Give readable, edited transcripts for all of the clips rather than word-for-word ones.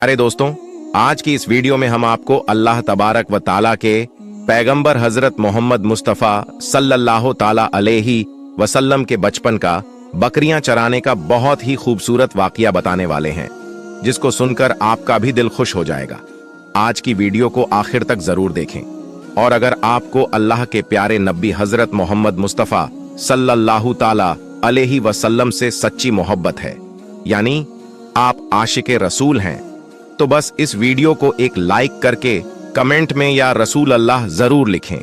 अरे दोस्तों, आज की इस वीडियो में हम आपको अल्लाह तबारक व ताला के पैगंबर हजरत मोहम्मद मुस्तफ़ा सल्लल्लाहु ताला अलैहि वसल्लम के बचपन का बकरियां चराने का बहुत ही खूबसूरत वाकया बताने वाले हैं, जिसको सुनकर आपका भी दिल खुश हो जाएगा। आज की वीडियो को आखिर तक जरूर देखें। और अगर आपको अल्लाह के प्यारे नबी हजरत मोहम्मद मुस्तफ़ा सल्लल्लाहु ताला अलैहि वसल्लम से सच्ची मोहब्बत है, यानी आप आशिके रसूल हैं, तो बस इस वीडियो को एक लाइक करके कमेंट में या रसूल अल्लाह जरूर लिखें।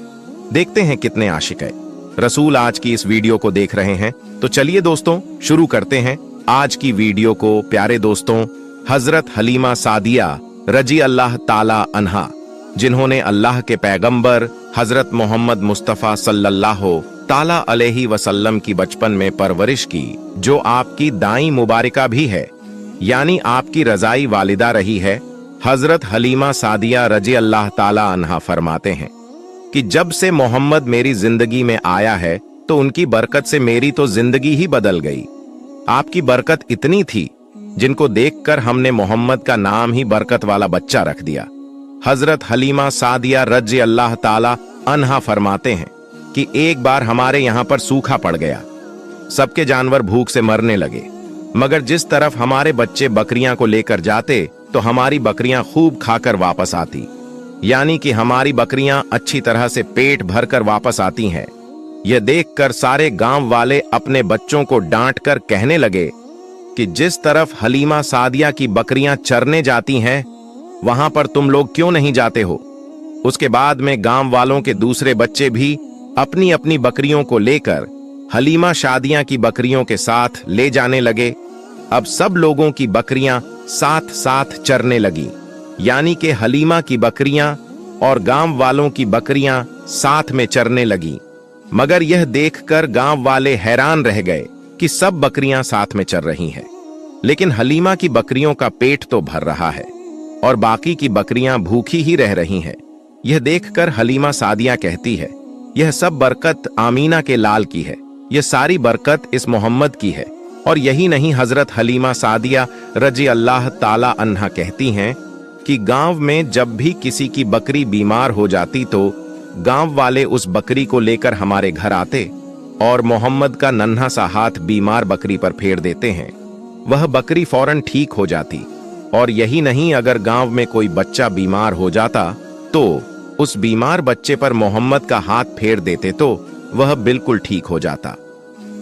देखते हैं कितने आशिक है रसूल आज की इस वीडियो को देख रहे हैं। तो चलिए दोस्तों, शुरू करते हैं आज की वीडियो को। प्यारे दोस्तों, हजरत हलीमा सादिया रजी अल्लाह ताला अन्हा, जिन्होंने अल्लाह के पैगंबर हजरत मोहम्मद मुस्तफ़ा सल्लल्लाहु ताला अलैहि वसल्लम की बचपन में परवरिश की, जो आपकी दाई मुबारिका भी है, यानी आपकी रजाई वालिदा रही है। हजरत हलीमा सादिया रजी अल्लाह ताला अन्हा फरमाते हैं कि जब से मोहम्मद मेरी जिंदगी में आया है तो उनकी बरकत से मेरी तो जिंदगी ही बदल गई। आपकी बरकत इतनी थी जिनको देखकर हमने मोहम्मद का नाम ही बरकत वाला बच्चा रख दिया। हजरत हलीमा सादिया रजी अल्लाह ताला अन्हा फरमाते हैं कि एक बार हमारे यहाँ पर सूखा पड़ गया, सबके जानवर भूख से मरने लगे, मगर जिस तरफ हमारे बच्चे बकरियां को लेकर जाते तो हमारी बकरियां खूब खाकर वापस आती, यानी कि हमारी बकरियां अच्छी तरह से पेट भरकर वापस आती हैं। यह देखकर सारे गांव वाले अपने बच्चों को डांटकर कहने लगे कि जिस तरफ हलीमा सादिया की बकरियां चरने जाती हैं वहां पर तुम लोग क्यों नहीं जाते हो। उसके बाद में गांव वालों के दूसरे बच्चे भी अपनी अपनी बकरियों को लेकर हलीमा सादिया की बकरियों के साथ ले जाने लगे। अब सब लोगों की बकरियां साथ साथ चरने लगी, यानी कि हलीमा की बकरियां और गांव वालों की बकरियां साथ में चरने लगी। मगर यह देखकर गांव वाले हैरान रह गए कि सब बकरियां साथ में चर रही हैं, लेकिन हलीमा की बकरियों का पेट तो भर रहा है और बाकी की बकरियां भूखी ही रह रही हैं। यह देखकर हलीमा सादिया कहती है, यह सब बरकत आमीना के लाल की है, यह सारी बरकत इस मोहम्मद की है। और यही नहीं, हजरत हलीमा सादिया रजी अल्लाह ताला अन्हा कहती हैं कि गांव में जब भी किसी की बकरी बीमार हो जाती तो गांव वाले उस बकरी को लेकर हमारे घर आते और मोहम्मद का नन्हा सा हाथ बीमार बकरी पर फेर देते हैं, वह बकरी फौरन ठीक हो जाती। और यही नहीं, अगर गांव में कोई बच्चा बीमार हो जाता तो उस बीमार बच्चे पर मोहम्मद का हाथ फेर देते तो वह बिल्कुल ठीक हो जाता।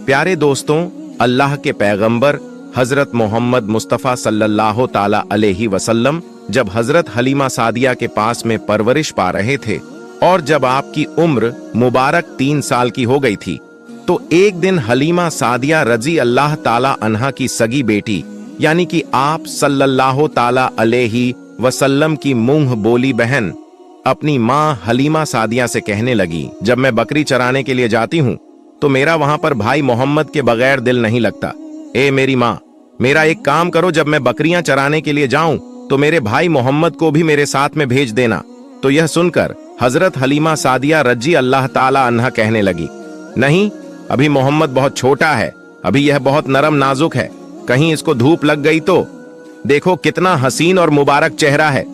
प्यारे दोस्तों, अल्लाह के पैगंबर हजरत मोहम्मद मुस्तफ़ा सल्लल्लाहु ताला अलैहि वसल्लम जब हजरत हलीमा सादिया के पास में परवरिश पा रहे थे और जब आपकी उम्र मुबारक 3 साल की हो गई थी, तो एक दिन हलीमा सादिया रजी अल्लाह ताला अन्हा की सगी बेटी, यानी कि आप सल्लल्लाहु ताला अलैहि वसल्लम की मुंह बोली बहन अपनी माँ हलीमा सादिया से कहने लगी, जब मैं बकरी चराने के लिए जाती हूँ तो मेरा वहां पर भाई मोहम्मद के बगैर दिल नहीं लगता। ए मेरी माँ, मेरा एक काम करो, जब मैं बकरियां चराने के लिए जाऊं तो मेरे भाई मोहम्मद को भी मेरे साथ में भेज देना। तो यह सुनकर हजरत हलीमा सादिया रजी अल्लाह ताला अन्हा कहने लगी, नहीं, अभी मोहम्मद बहुत छोटा है, अभी यह बहुत नरम नाजुक है, कहीं इसको धूप लग गई तो देखो कितना हसीन और मुबारक चेहरा है,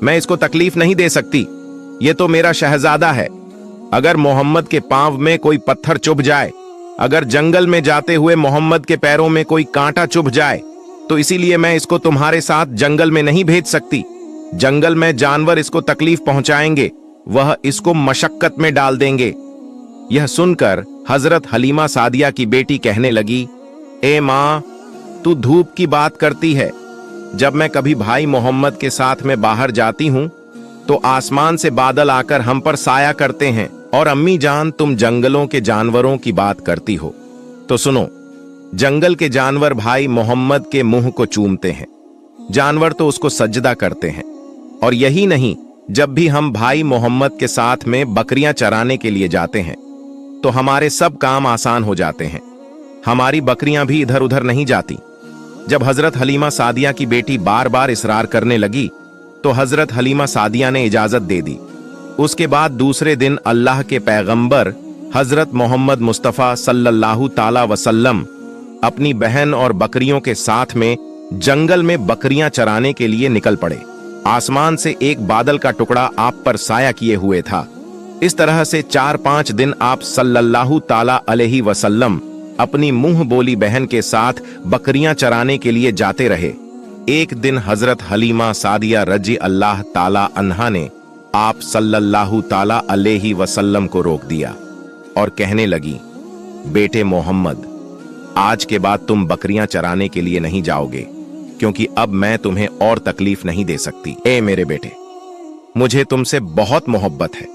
मैं इसको तकलीफ नहीं दे सकती, ये तो मेरा शहजादा है। अगर मोहम्मद के पांव में कोई पत्थर चुभ जाए, अगर जंगल में जाते हुए मोहम्मद के पैरों में कोई कांटा चुभ जाए, तो इसीलिए मैं इसको तुम्हारे साथ जंगल में नहीं भेज सकती। जंगल में जानवर इसको तकलीफ पहुंचाएंगे, वह इसको मशक्कत में डाल देंगे। यह सुनकर हजरत हलीमा सादिया की बेटी कहने लगी, ए माँ, तू धूप की बात करती है, जब मैं कभी भाई मोहम्मद के साथ में बाहर जाती हूं तो आसमान से बादल आकर हम पर साया करते हैं, और अम्मी जान, तुम जंगलों के जानवरों की बात करती हो, तो सुनो, जंगल के जानवर भाई मोहम्मद के मुंह को चूमते हैं, जानवर तो उसको सजदा करते हैं। और यही नहीं, जब भी हम भाई मोहम्मद के साथ में बकरियां चराने के लिए जाते हैं तो हमारे सब काम आसान हो जाते हैं, हमारी बकरियां भी इधर उधर नहीं जाती। जब हजरत हलीमा सादिया की बेटी बार बार इसरार करने लगी तो हजरत हलीमा सादिया ने इजाजत दे दी। उसके बाद दूसरे दिन अल्लाह के पैगंबर हजरत मोहम्मद मुस्तफ़ा सल्लल्लाहु ताला वसल्लम अपनी बहन और बकरियों के साथ में जंगल में बकरियां चराने के लिए निकल पड़े। आसमान से एक बादल का टुकड़ा आप पर साया किए हुए था। इस तरह से 4-5 दिन आप सल्लल्लाहु ताला अलैहि वसल्लम अपनी मुंह बोली बहन के साथ बकरियां चराने के लिए जाते रहे। एक दिन हजरत हलीमा सादिया रजी अल्लाह ताला अन्हा ने आप सल्लल्लाहु ताला अलैहि वसल्लम को रोक दिया और कहने लगी, बेटे मोहम्मद, आज के बाद तुम बकरियां चराने के लिए नहीं जाओगे, क्योंकि अब मैं तुम्हें और तकलीफ नहीं दे सकती। ए मेरे बेटे, मुझे तुमसे बहुत मोहब्बत है।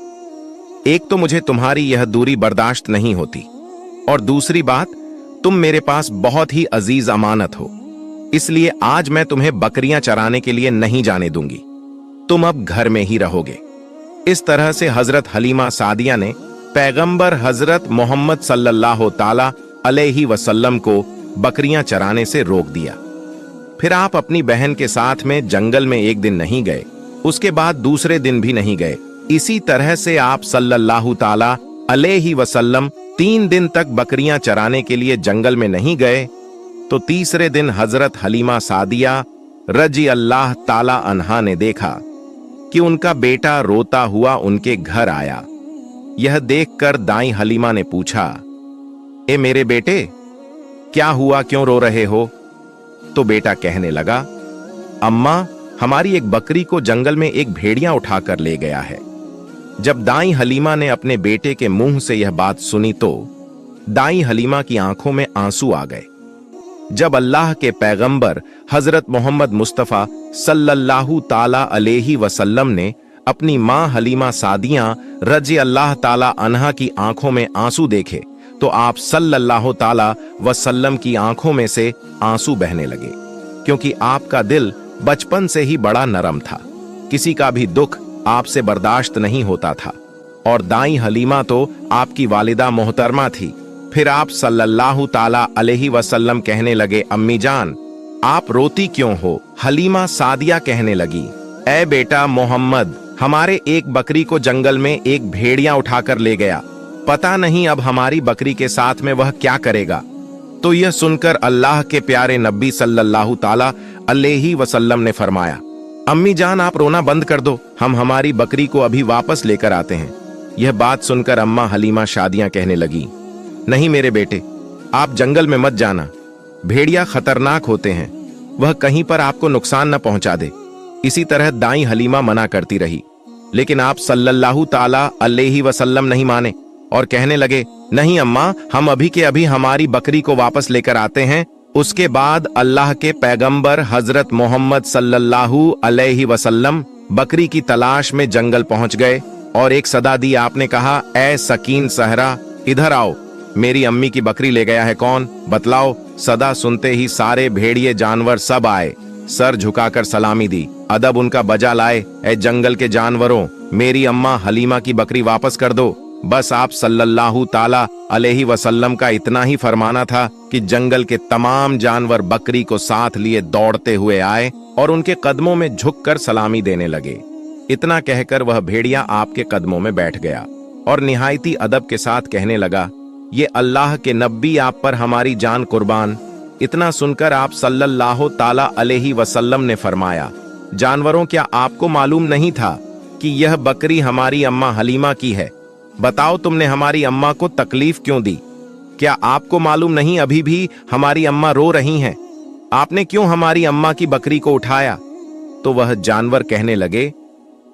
एक तो मुझे तुम्हारी यह दूरी बर्दाश्त नहीं होती, और दूसरी बात, तुम मेरे पास बहुत ही अजीज अमानत हो, इसलिए आज मैं तुम्हें बकरियां चराने के लिए नहीं जाने दूंगी। तुम अब घर में ही रहोगे। इस तरह से हजरत हलीमा सादिया ने पैगंबर हजरत मोहम्मद सल्लल्लाहु ताला अलैहि वसल्लम को बकरियां चराने से रोक दिया। फिर आप अपनी बहन के साथ में जंगल में एक दिन नहीं गए, उसके बाद दूसरे दिन भी नहीं गए। इसी तरह से आप सल्लल्लाहु ताला अलैहि वसल्लम 3 दिन तक बकरियां चराने के लिए जंगल में नहीं गए, तो तीसरे दिन हजरत हलीमा सादिया रजी अल्लाह ताला अन्हा ने देखा कि उनका बेटा रोता हुआ उनके घर आया। यह देखकर दाई हलीमा ने पूछा, ए मेरे बेटे, क्या हुआ, क्यों रो रहे हो? तो बेटा कहने लगा, अम्मा, हमारी एक बकरी को जंगल में एक भेड़िया उठाकर ले गया है। जब दाई हलीमा ने अपने बेटे के मुंह से यह बात सुनी तो दाई हलीमा की आंखों में आंसू आ गए। जब अल्लाह के पैगंबर हजरत मोहम्मद मुस्तफा सल्लल्लाहु ताला अलैहि वसल्लम ने अपनी मां हलीमा सादिया रजी अल्लाह ताला अन्हा की आंखों में आंसू देखे, तो आप सल्लल्लाहु ताला वसल्लम की आंखों में से आंसू बहने लगे, क्योंकि आपका दिल बचपन से ही बड़ा नरम था। किसी का भी दुख आपसे बर्दाश्त नहीं होता था, और दाई हलीमा तो आपकी वालिदा मोहतरमा थी। फिर आप सल्लल्लाहु ताला अलैहि वसल्लम कहने लगे, अम्मी जान, आप रोती क्यों हो? हलीमा सादिया कहने लगी, ए बेटा मोहम्मद, हमारे एक बकरी को जंगल में एक भेड़िया उठाकर ले गया, पता नहीं अब हमारी बकरी के साथ में वह क्या करेगा। तो यह सुनकर अल्लाह के प्यारे नबी सल्लल्लाहु ताला अलैहि वसल्लम ने फरमाया, अम्मी जान, आप रोना बंद कर दो, हम हमारी बकरी को अभी वापस लेकर आते हैं। यह बात सुनकर अम्मा हलीमा शादियां कहने लगी, नहीं मेरे बेटे, आप जंगल में मत जाना, भेड़िया खतरनाक होते हैं, वह कहीं पर आपको नुकसान न पहुंचा दे। इसी तरह दाई हलीमा मना करती रही, लेकिन आप सल्लल्लाहु ताला अलैहि वसल्लम नहीं माने और कहने लगे, नहीं अम्मा, हम अभी के अभी हमारी बकरी को वापस लेकर आते हैं। उसके बाद अल्लाह के पैगंबर हजरत मोहम्मद सल्लल्लाहु अलैहि वसल्लम बकरी की तलाश में जंगल पहुंच गए और एक सदा दी। आपने कहा, ए सकीन सहरा, इधर आओ, मेरी अम्मी की बकरी ले गया है कौन, बतलाओ। सदा सुनते ही सारे भेड़िए जानवर सब आए, सर झुकाकर सलामी दी, अदब उनका बजा लाए, ए जंगल के जानवरों, मेरी अम्मा हलीमा की बकरी वापस कर दो। बस आप सल्लल्लाहु ताला अलैहि वसल्लम का इतना ही फरमाना था कि जंगल के तमाम जानवर बकरी को साथ लिए दौड़ते हुए आए और उनके कदमों में झुककर सलामी देने लगे। इतना कहकर वह भेड़िया आपके कदमों में बैठ गया और निहायती अदब के साथ कहने लगा, ये अल्लाह के नबी, आप पर हमारी जान कुर्बान। इतना सुनकर आप सल्लल्लाहु ताला अलैहि वसल्लम ने फरमाया, जानवरों, क्या आपको मालूम नहीं था कि यह बकरी हमारी अम्मा हलीमा की है? बताओ, तुमने हमारी अम्मा को तकलीफ क्यों दी? क्या आपको मालूम नहीं अभी भी हमारी अम्मा रो रही हैं? आपने क्यों हमारी अम्मा की बकरी को उठाया? तो वह जानवर कहने लगे,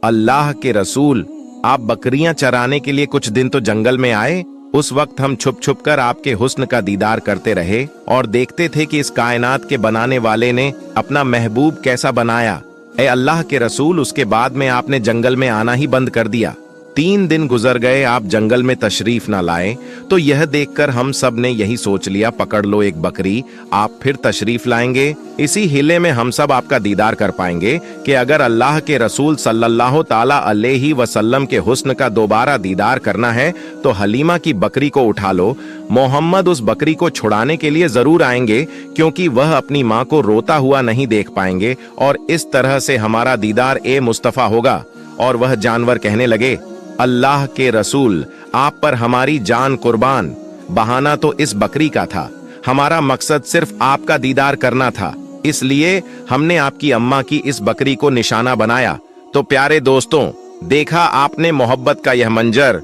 अल्लाह के रसूल, आप बकरियां चराने के लिए कुछ दिन तो जंगल में आए, उस वक्त हम छुप छुप कर आपके हुस्न का दीदार करते रहे और देखते थे कि इस कायनात के बनाने वाले ने अपना महबूब कैसा बनाया। ए अल्लाह के रसूल, उसके बाद में आपने जंगल में आना ही बंद कर दिया। 3 दिन गुजर गए, आप जंगल में तशरीफ ना लाए, तो यह देखकर हम सब ने यही सोच लिया, पकड़ लो एक बकरी, आप फिर तशरीफ लाएंगे, इसी हिले में हम सब आपका दीदार कर पाएंगे कि अगर अल्लाह के रसूल सल्लल्लाहु ताला अलैहि वसल्लम के हुस्न का दोबारा दीदार करना है तो हलीमा की बकरी को उठा लो। मोहम्मद उस बकरी को छुड़ाने के लिए जरूर आएंगे, क्योंकि वह अपनी माँ को रोता हुआ नहीं देख पाएंगे, और इस तरह से हमारा दीदार ए मुस्तफा होगा। और वह जानवर कहने लगे, अल्लाह के रसूल, आप पर हमारी जान कुर्बान, बहाना तो इस बकरी का था, हमारा मकसद सिर्फ आपका दीदार करना था। इसलिए हमने आपकी अम्मा की इस बकरी को निशाना बनाया। तो प्यारे दोस्तों, देखा आपने मोहब्बत का यह मंजर।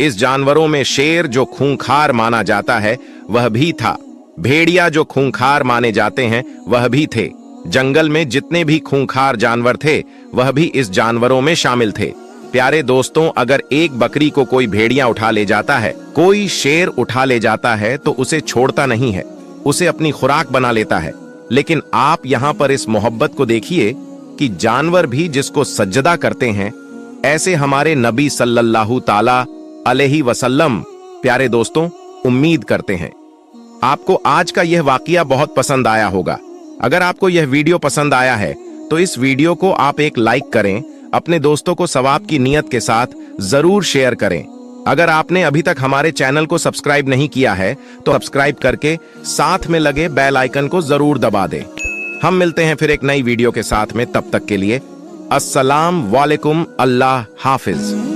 इस जानवरों में शेर जो खूंखार माना जाता है वह भी था, भेड़िया जो खूंखार माने जाते हैं वह भी थे। जंगल में जितने भी खूंखार जानवर थे वह भी इस जानवरों में शामिल थे। प्यारे दोस्तों, अगर एक बकरी को कोई भेड़िया उठा ले जाता है, कोई शेर उठा ले जाता है तो उसे छोड़ता नहीं है, उसे अपनी खुराक बना लेता है। लेकिन आप यहाँ पर इस मोहब्बत को देखिए कि जानवर भी जिसको सज्जदा करते हैं, ऐसे हमारे नबी सल्लल्लाहु ताला अलैहि वसल्लम प्यारे दोस्तों उम्मीद करते हैं आपको आज का यह वाकया बहुत पसंद आया होगा। अगर आपको यह वीडियो पसंद आया है तो इस वीडियो को आप एक लाइक करें, अपने दोस्तों को सवाब की नियत के साथ जरूर शेयर करें। अगर आपने अभी तक हमारे चैनल को सब्सक्राइब नहीं किया है तो सब्सक्राइब करके साथ में लगे बेल आइकन को जरूर दबा दें। हम मिलते हैं फिर एक नई वीडियो के साथ में, तब तक के लिए अस्सलाम वालेकुम, अल्लाह हाफिज।